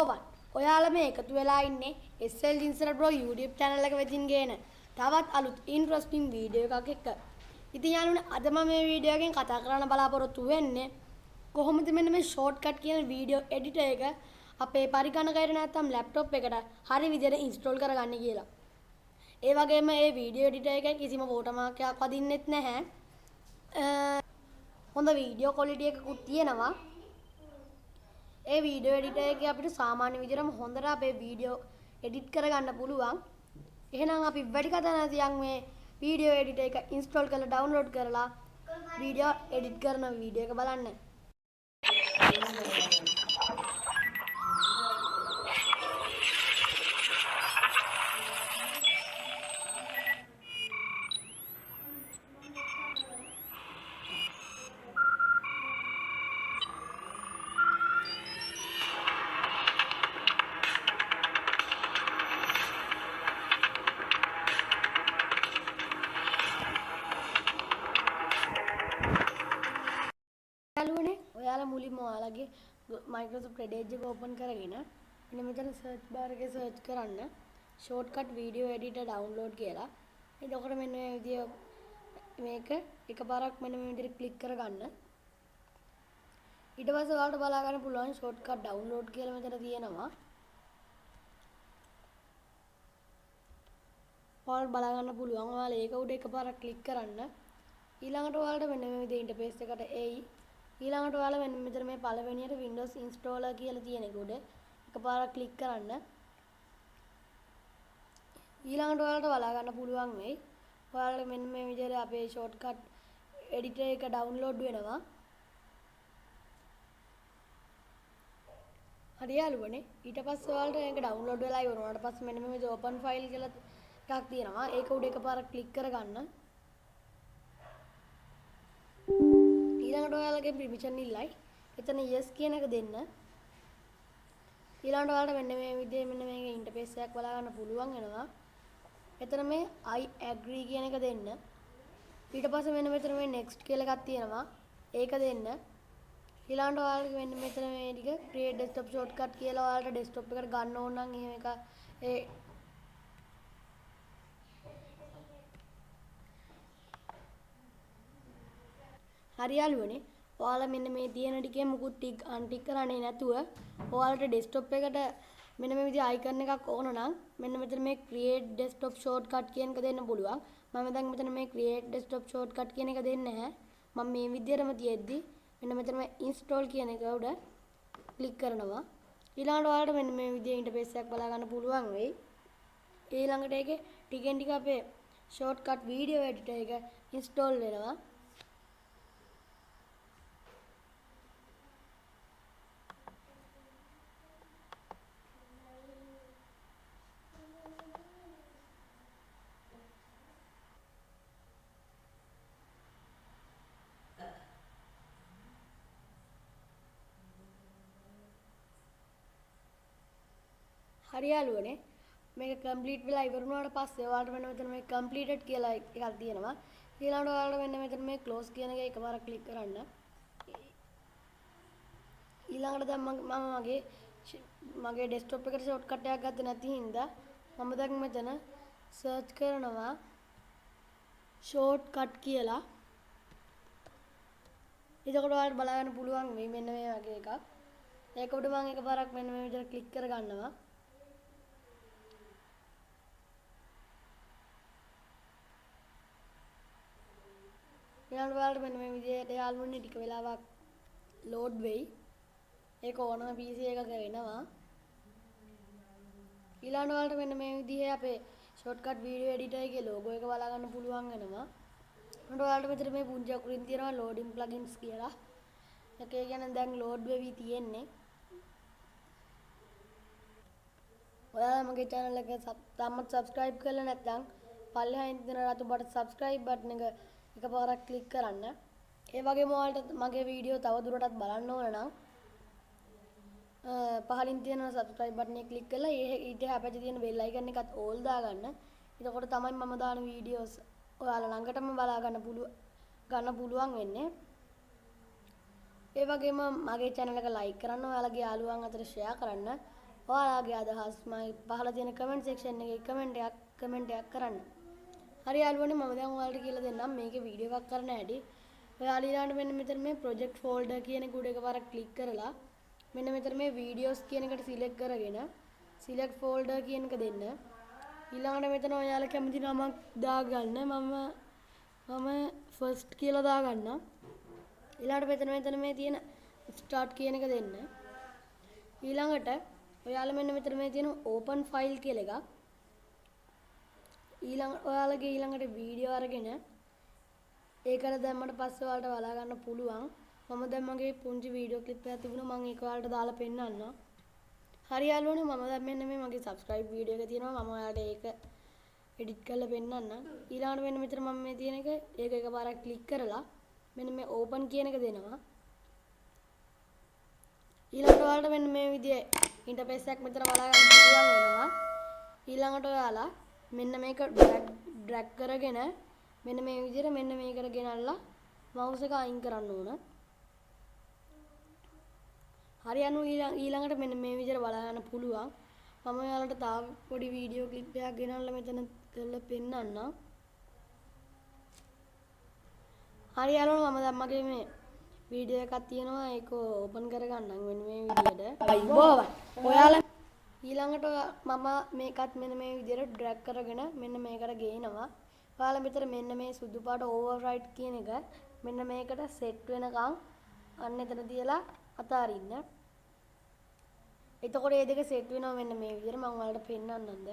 hello one. ඔයාලා මේ එකතු වෙලා ඉන්නේ SL Dinsara bro YouTube channel එක වෙතින් ගේන තවත් අලුත් interesting වීඩියෝ එකක් එක්ක. ඉතින් යාළුවනේ අද මම මේ වීඩියෝ එකෙන් කතා කරන්න බලාපොරොත්තු වෙන්නේ කොහොමද මෙන්න මේ shortcut කියන වීඩියෝ එඩිටර් එක අපේ පරිගණකයට නැත්නම් laptop එකට හරි විදිහට install කරගන්න කියලා. ඒ වගේම මේ වීඩියෝ එඩිටර් එකේ කිසිම watermark එකක් වදින්නෙත් නැහැ. හොඳ වීඩියෝ quality එකකුත් තියෙනවා. ඒ වීඩියෝ එඩිටර් එකේ අපිට සාමාන්‍ය විදිහටම හොඳට අපේ වීඩියෝ එඩිට් කරගන්න පුළුවන්. එහෙනම් අපි වැඩි කතා නැතිනම් මේ වීඩියෝ එඩිටර් එක ඉන්ස්ටෝල් කරලා ඩවුන්ලෝඩ් කරලා වීඩියෝ එඩිට් කරන වීඩියෝ එක බලන්න. ඔයාලා මුලින්ම ඔයාලගේ Microsoft Edge එක open කරගෙන මෙන්න මෙතන search bar එකේ search කරන්න shortcut video editor download කියලා. එතකොට මෙන්න මේ විදිය මේක එකපාරක් මෙන්න මේ විදිහට click කරගන්න. ඊට පස්සේ ඔයාලට බලා ගන්න පුළුවන් shortcut download කියලා මෙතන තියෙනවා. ඔයාලට බලා ගන්න පුළුවන්. ඔයාලා ඒක උඩ එකපාරක් click කරන්න. ඊළඟට ඔයාලට මෙන්න මේ විදිහේ interface එකට එයි. ඊළඟට ඔයාලා මෙන්න මෙතන මේ පළවෙනියට Windows installer කියලා තියෙන එක උඩ එකපාරක් ක්ලික් කරන්න. ඊළඟට ඔයාලට බලා ගන්න පුළුවන් වෙයි. ඔයාලට මෙන්න මේ විදිහට අපේ shortcut editor එක download වෙනවා. හරි යාළුවනේ. ඊට පස්සේ ඔයාලට ඒක download වෙලා ඉවර වුණාට පස්සේ මෙන්න මේ විදිහට open file කියලා එකක් තියෙනවා. ඒක උඩ එකපාරක් ක්ලික් කරගන්න. ඊළඟට ඔයාලගේ permission ඉල්ලයි. එතන yes කියන එක දෙන්න. ඊළඟට ඔයාලට මෙන්න මේ විදිහේ මෙන්න මේකේ ඉන්ටර්ෆේස් එකක් බලා ගන්න පුළුවන් වෙනවා. එතන මේ I agree කියන එක දෙන්න. ඊට පස්සේ මෙන්න මෙතන මේ next කියලා එකක් තියෙනවා. ඒක දෙන්න. ඊළඟට ඔයාලට මෙන්න මෙතන මේ ටික create desktop shortcut කියලා ඔයාලට desktop එකට ගන්න ඕන නම් එහෙම එක ඒ හරි යාළුවනේ ඔයාලා මෙන්න මේ තියෙන ටිකේ මුකුත් ටික අන්ටික් කරන්නේ නැතුව ඔයාලට desktop එකට මෙන්න මේ විදිහ icon එකක් ඕන නම් මෙන්න මෙතන මේ create desktop shortcut කියන එක දෙන්න පුළුවන්. මම දැන් මෙතන මේ create desktop shortcut කියන එක දෙන්නේ නැහැ. මම මේ විදිහටම තියෙද්දි මෙන්න මෙතන මේ install කියන එක උඩ ක්ලික් කරනවා. ඊළඟට ඔයාලට මෙන්න මේ විදිහේ interface එකක් බලා ගන්න පුළුවන් වෙයි. ඊළඟට ඒකේ ටිකෙන් ටික අපේ shortcut video editor එක install වෙනවා. හරි යාළුවනේ මේක complete වෙලා ඉවර වුණාට පස්සේ ඔයාලට මෙන්න මෙතන මේ completed කියලා එකක් තියෙනවා. ඊළඟට ඔයාලට මෙන්න මෙතන මේ close කියන එක එකපාරක් click කරන්න. ඊළඟට දැන් මම මගේ desktop එකට shortcut එකක් ගත්තේ නැති හින්දා මම දැන් මෙතන search කරනවා shortcut කියලා. එතකොට ඔයාලට බලා ගන්න පුළුවන් වෙයි මෙන්න මේ වගේ එකක්. ඒක උඩ මම එකපාරක් මෙන්න මේ විදිහට click කරගන්නවා. ඊළඟට ඔයාලට මෙන්න මේ විදිහට යාළුවනේ ටික වෙලාවක් load වෙයි. ඒක ඕනම PC එකක වෙනවා. ඊළඟට ඔයාලට මෙන්න මේ විදිහේ අපේ shortcut video editor එකේ logo එක බලා ගන්න පුළුවන් වෙනවා. ඊළඟට ඔයාලට මෙතන මේ පුංචි අකුරින් තියෙනවා loading plugins කියලා. ඒක කියන්නේ දැන් load වෙවි තියෙන්නේ. ඔයාලා මගේ channel එක තාමත් subscribe කරලා නැත්නම් පල්ලෙහායින් තියෙන රතු බටන් subscribe button එක එකපාරක් click කරන්න. ඒ වගේම ඔයාලට මගේ වීඩියෝ තව දුරටත් බලන්න ඕන නම් පහලින් තියෙන subscribe button එක click කරලා ඊට හැපැත්තේ තියෙන bell icon එකත් all දාගන්න. එතකොට තමයි මම දාන වීඩියෝස් ඔයාලා ළඟටම බලා ගන්න පුළුවන් වෙන්නේ. ඒ වගේම මගේ channel එක like කරන්න, ඔයාලගේ යාළුවන් අතර share කරන්න. ඔයාලගේ අදහස් මම පහල තියෙන කමෙන්ට් සෙක්ෂන් එකේ කමෙන්ට් එකක් කරන්න. හරි යාළුවනේ මම දැන් ඔයාලට කියලා දෙන්නම් මේකේ වීඩියෝ එකක් කරන්න හැටි. ඔයාලා ඊළඟට මෙන්න මෙතන මේ ප්‍රොජෙක්ට් ෆෝල්ඩර් කියන එක උඩ එකපාරක් ක්ලික් කරලා මෙන්න මෙතන මේ වීඩියෝස් කියන එකට සිලෙක්ට් කරගෙන සිලෙක්ට් ෆෝල්ඩර් කියන එක දෙන්න. ඊළඟට මෙතන ඔයාලා කැමති නමක් දාගන්න. මම ෆස්ට් කියලා දාගන්නම්. ඊළඟට මෙතන මේ තියෙන ස්ටාර්ට් කියන එක දෙන්න. ඊළඟට ඔයාලා මෙන්න මෙතන මේ තියෙන ඕපන් ෆයිල් කියලා එකක්. ඔයාලගේ ඊළඟට වීඩියෝ අරගෙන ඒකට දැම්මට පස්සේ ඔයාලට බලා ගන්න පුළුවන්. මම දැන් මගේ පුංචි වීඩියෝ ක්ලිප් එකක් තිබුණා මම ඒක ඔයාලට දාලා පෙන්නන්නම්. හරි යාළුවනේ මම දැන් මෙන්න මේ මගේ subscribe වීඩියෝ එක තියෙනවා මම ඔයාලට ඒක එඩිට් කරලා පෙන්නන්නම්. ඊළඟට මෙන්න මෙතන මම මේ තියෙන එක ඒක එකපාරක් ක්ලික් කරලා මෙන්න මේ ඕපන් කියන එක දෙනවා. ඊළඟට ඔයාලට මෙන්න මේ විදිහේ ඉන්ටර්ෆේස් එකක් මෙතන බලා ගන්න පුළුවන් වෙනවා. ඊළඟට ඔයාලා මෙන්න මේක ඩ්‍රැග් කරගෙන මෙන්න මේ විදිහට මෙන්න මේකට ගෙනල්ලා මවුස් එක අයින් කරන්න ඕන. හරියනු ඊළඟට මෙන්න මේ විදිහට බලා ගන්න පුළුවන්. මම ඔයාලට තාම පොඩි වීඩියෝ ක්ලිප් එකක් ගෙනල්ලා මෙතන කරලා පෙන්නන්නම්. හරියනු මම දැන් මගේ මේ වීඩියෝ එකක් තියෙනවා ඒක ඕපන් කරගන්නම් මෙන්න මේ විදිහට. අයිබෝවන්. ඔයාලා ඊළඟට මම මේකත් මෙන්න මේ විදිහට ඩ්‍රැග් කරගෙන මෙන්න මේකට ගේනවා. ඔයාලා මෙතන මෙන්න මේ සුදු පාට ඕවර්රයිට් කියන එක මෙන්න මේකට සෙට් වෙනකන් අන්න එතන තියලා අතාරින්න. එතකොට මේ දෙක සෙට් වෙනවා මෙන්න මේ විදිහට මම ඔයාලට පෙන්නන්නම්ද.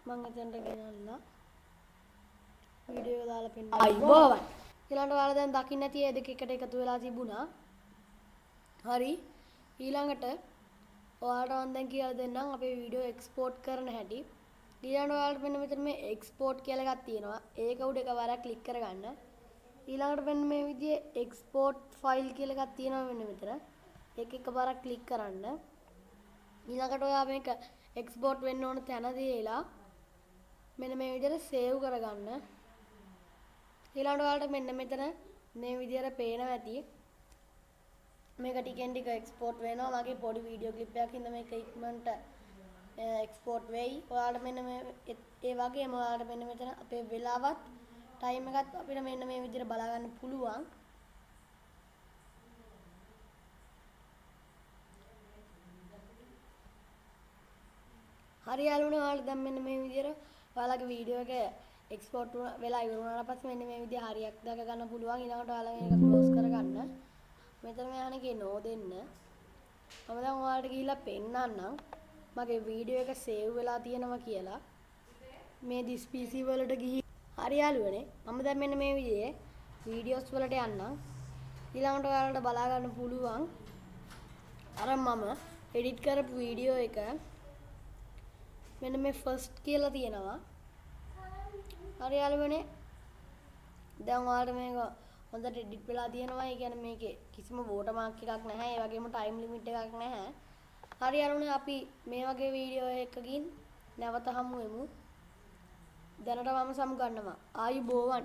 මම එතනට ගෙනල්ලා වීඩියෝ දාලා පෙන්නන්න. අයිබෝවන්. ඊළඟට ඔයාලා දැන් දකින්න ඇති මේ දෙක එකට එකතු වෙලා තිබුණා. හරි. ඊළඟට ඔයාලට මම දැන් කියලා දෙන්නම් අපේ වීඩියෝ එක්ස්පෝර්ට් කරන හැටි. ඊළඟට ඔයාලට මෙන්න මෙතන මේ එක්ස්පෝර්ට් කියලා එකක් තියෙනවා. ඒක උඩ එකවරක් ක්ලික් කරගන්න. ඊළඟට මෙන්න මේ විදිහේ එක්ස්පෝර්ට් ෆයිල් කියලා එකක් තියෙනවා මෙන්න මෙතන. ඒක එකවරක් ක්ලික් කරන්න. ඊළඟට ඔයා මේක එක්ස්පෝර්ට් වෙන්න ඕන තැන දීලා මෙන්න මේ විදිහට සේව් කරගන්න. ඊළඟට ඔයාලට මෙන්න මෙතන මේ විදිහට පේනවා ඇති. මේක ටිකෙන් ටික එක්ස්පෝර්ට් වෙනවා. මගේ පොඩි වීඩියෝ ක්ලිප් එකක් ඉන්න මේක ඉක්මනට එක්ස්පෝර්ට් වෙයි. ඔයාලට මෙන්න මේ ඒ වගේම ඔයාලට මෙන්න මෙතන අපේ වෙලාවත් ටයිම් එකත් අපිට මෙන්න මේ විදිහට බලා ගන්න පුළුවන්. හරි යාළුවනේ ඔයාලට දැන් මෙන්න මේ විදිහට ඔයාලගේ වීඩියෝ එක එක්ස්පෝර්ට් වෙලා ඉවර වුණාට පස්සේ මෙන්න මේ විදිහ හරියක් දැක ගන්න පුළුවන්. ඊළඟට ඔයාලා මේක ක්ලෝස් කරගන්න. මෙතන මෙයානේ නෝ දෙන්න. මම දැන් ඔයාලට ගිහිල්ලා පෙන්නන්නම් මගේ වීඩියෝ එක සේව් වෙලා තියෙනවා කියලා. මේ දිස් PC වලට ගිහින් හරි යාළුවනේ මම දැන් මෙන්න මේ විදිහේ වීඩියෝස් වලට යන්නම්. ඊළඟට ඔයාලට බලා ගන්න පුළුවන් අර මම එඩිට් කරපු වීඩියෝ එක මෙන්න මේ ෆස්ට් කියලා තියෙනවා. හරි යාළුවනේ දැන් ඔයාලට මේක හොඳට එඩිට් වෙලා තියෙනවා. ඒ කියන්නේ මේකේ කිසිම වෝටර් මාක් එකක් නැහැ. ඒ වගේම ටයිම් ලිමිට් එකක් නැහැ. හරි යාළුවනේ අපි මේ වගේ වීඩියෝ එකකින් නැවත හමු වෙමු. දැනට මම සමු ගන්නවා. ආයුබෝවන්.